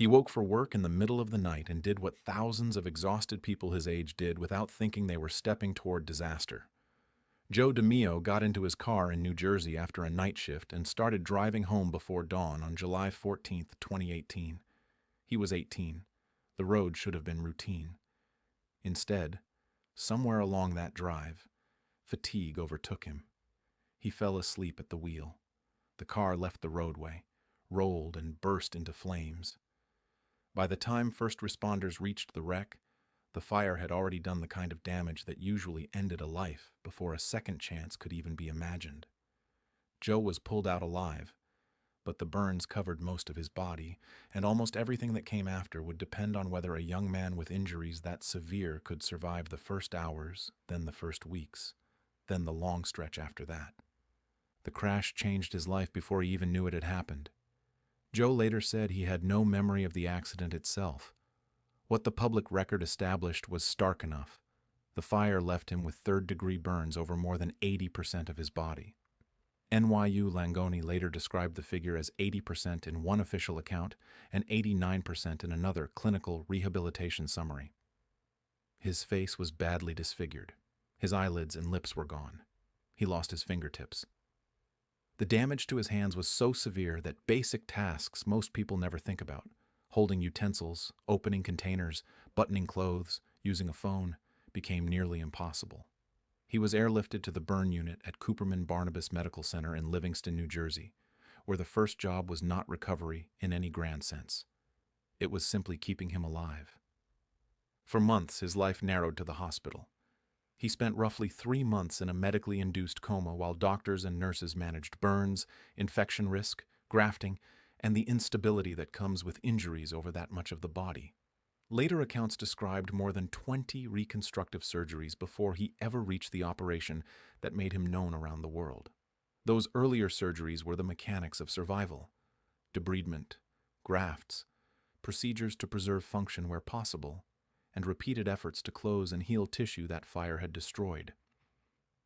He woke for work in the middle of the night and did what thousands of exhausted people his age did without thinking they were stepping toward disaster. Joe DiMeo got into his car in New Jersey after a night shift and started driving home before dawn on July 14, 2018. He was 18. The road should have been routine. Instead, somewhere along that drive, fatigue overtook him. He fell asleep at the wheel. The car left the roadway, rolled and burst into flames. By the time first responders reached the wreck, the fire had already done the kind of damage that usually ended a life before a second chance could even be imagined. Joe was pulled out alive, but the burns covered most of his body, and almost everything that came after would depend on whether a young man with injuries that severe could survive the first hours, then the first weeks, then the long stretch after that. The crash changed his life before he even knew it had happened. Joe later said he had no memory of the accident itself. What the public record established was stark enough. The fire left him with third-degree burns over more than 80% of his body. NYU Langone later described the figure as 80% in one official account and 89% in another clinical rehabilitation summary. His face was badly disfigured. His eyelids and lips were gone. He lost his fingertips. The damage to his hands was so severe that basic tasks most people never think about, holding utensils, opening containers, buttoning clothes, using a phone, became nearly impossible. He was airlifted to the burn unit at Cooperman Barnabas Medical Center in Livingston, New Jersey, where the first job was not recovery in any grand sense. It was simply keeping him alive. For months, his life narrowed to the hospital. He spent roughly 3 months in a medically induced coma while doctors and nurses managed burns, infection risk, grafting, and the instability that comes with injuries over that much of the body. Later accounts described more than 20 reconstructive surgeries before he ever reached the operation that made him known around the world. Those earlier surgeries were the mechanics of survival: debridement, grafts, procedures to preserve function where possible, and repeated efforts to close and heal tissue that fire had destroyed.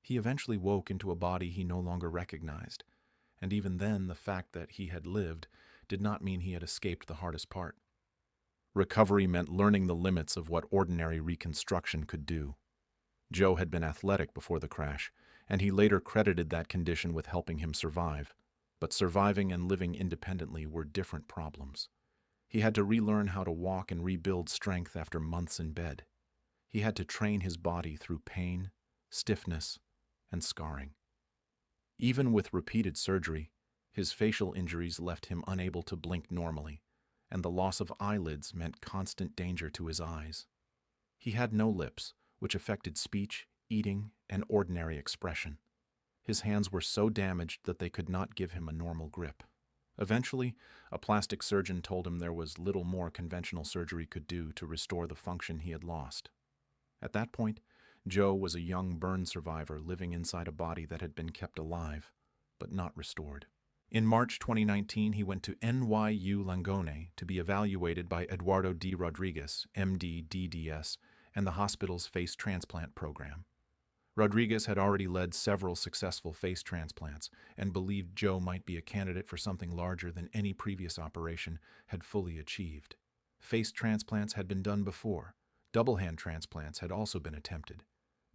He eventually woke into a body he no longer recognized, and even then the fact that he had lived did not mean he had escaped the hardest part. Recovery meant learning the limits of what ordinary reconstruction could do. Joe had been athletic before the crash, and he later credited that condition with helping him survive. But surviving and living independently were different problems. He had to relearn how to walk and rebuild strength after months in bed. He had to train his body through pain, stiffness, and scarring. Even with repeated surgery, his facial injuries left him unable to blink normally, and the loss of eyelids meant constant danger to his eyes. He had no lips, which affected speech, eating, and ordinary expression. His hands were so damaged that they could not give him a normal grip. Eventually, a plastic surgeon told him there was little more conventional surgery could do to restore the function he had lost. At that point, Joe was a young burn survivor living inside a body that had been kept alive, but not restored. In March 2019, he went to NYU Langone to be evaluated by Eduardo D. Rodriguez, MD, DDS, and the hospital's face transplant program. Rodriguez had already led several successful face transplants and believed Joe might be a candidate for something larger than any previous operation had fully achieved. Face transplants had been done before. Double-hand transplants had also been attempted.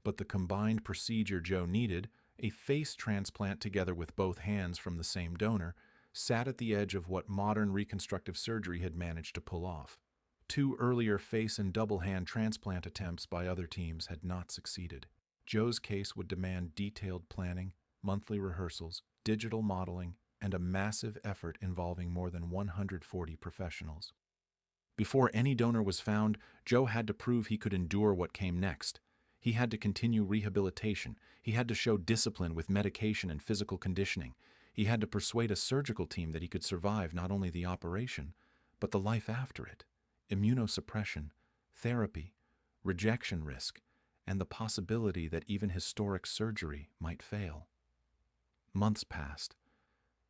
But the combined procedure Joe needed, a face transplant together with both hands from the same donor, sat at the edge of what modern reconstructive surgery had managed to pull off. 2 earlier face and double-hand transplant attempts by other teams had not succeeded. Joe's case would demand detailed planning, monthly rehearsals, digital modeling, and a massive effort involving more than 140 professionals. Before any donor was found, Joe had to prove he could endure what came next. He had to continue rehabilitation. He had to show discipline with medication and physical conditioning. He had to persuade a surgical team that he could survive not only the operation, but the life after it: immunosuppression, therapy, rejection risk, and the possibility that even historic surgery might fail. Months passed.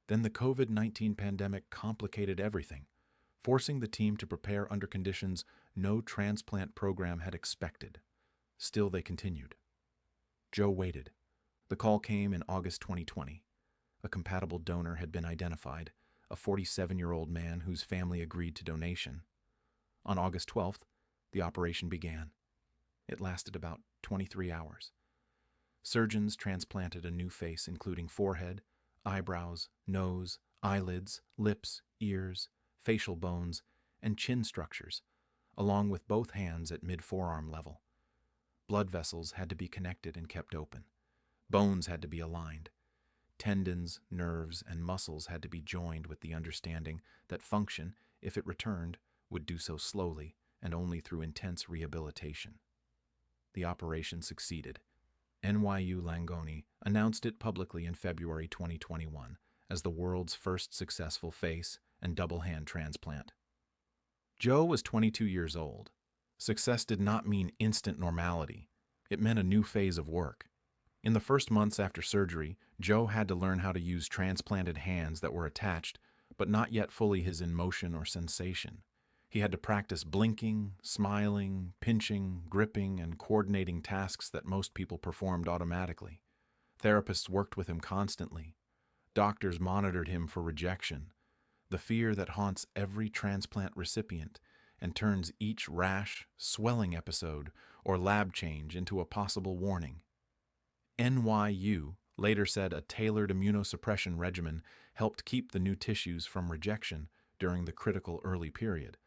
Then the COVID-19 pandemic complicated everything, forcing the team to prepare under conditions no transplant program had expected. Still, they continued. Joe waited. The call came in August 2020. A compatible donor had been identified, a 47-year-old man whose family agreed to donation. On August 12th, the operation began. It lasted about 23 hours. Surgeons transplanted a new face, including forehead, eyebrows, nose, eyelids, lips, ears, facial bones, and chin structures, along with both hands at mid-forearm level. Blood vessels had to be connected and kept open. Bones had to be aligned. Tendons, nerves, and muscles had to be joined with the understanding that function, if it returned, would do so slowly and only through intense rehabilitation. The operation succeeded. NYU Langone announced it publicly in February 2021 as the world's first successful face and double hand transplant. Joe was 22 years old. Success did not mean instant normality. It meant a new phase of work. In the first months after surgery, Joe had to learn how to use transplanted hands that were attached, but not yet fully his in motion or sensation. He had to practice blinking, smiling, pinching, gripping, and coordinating tasks that most people performed automatically. Therapists worked with him constantly. Doctors monitored him for rejection, the fear that haunts every transplant recipient and turns each rash, swelling episode, or lab change into a possible warning. NYU later said a tailored immunosuppression regimen helped keep the new tissues from rejection during the critical early period,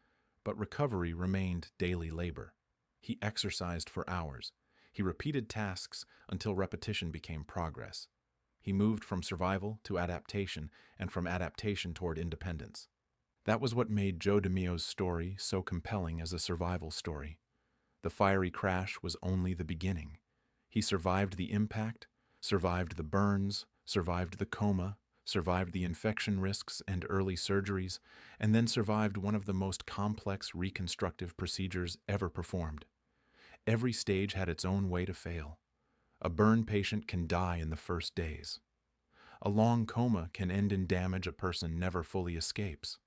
but recovery remained daily labor. He exercised for hours. He repeated tasks until repetition became progress. He moved from survival to adaptation and from adaptation toward independence. That was what made Joe DiMeo's story so compelling as a survival story. The fiery crash was only the beginning. He survived the impact, survived the burns, survived the coma, survived the infection risks and early surgeries, and then survived one of the most complex reconstructive procedures ever performed. Every stage had its own way to fail. A burn patient can die in the first days. A long coma can end in damage a person never fully escapes.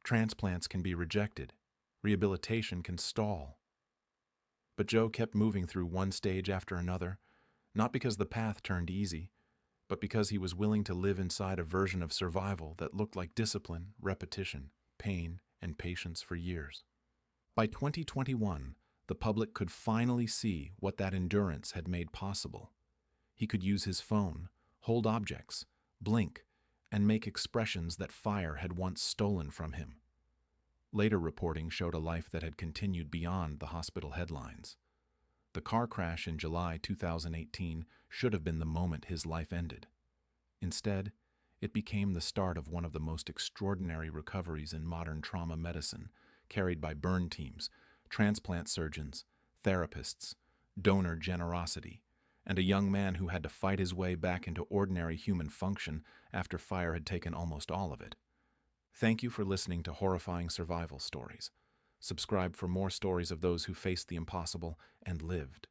Transplants can be rejected. Rehabilitation can stall. But Joe kept moving through one stage after another, not because the path turned easy, but because he was willing to live inside a version of survival that looked like discipline, repetition, pain, and patience for years. By 2021, the public could finally see what that endurance had made possible. He could use his phone, hold objects, blink, and make expressions that fire had once stolen from him. Later reporting showed a life that had continued beyond the hospital headlines. The car crash in July 2018 should have been the moment his life ended. Instead, it became the start of one of the most extraordinary recoveries in modern trauma medicine, carried by burn teams, transplant surgeons, therapists, donor generosity, and a young man who had to fight his way back into ordinary human function after fire had taken almost all of it. Thank you for listening to Horrifying Survival Stories. Subscribe for more stories of those who faced the impossible and lived.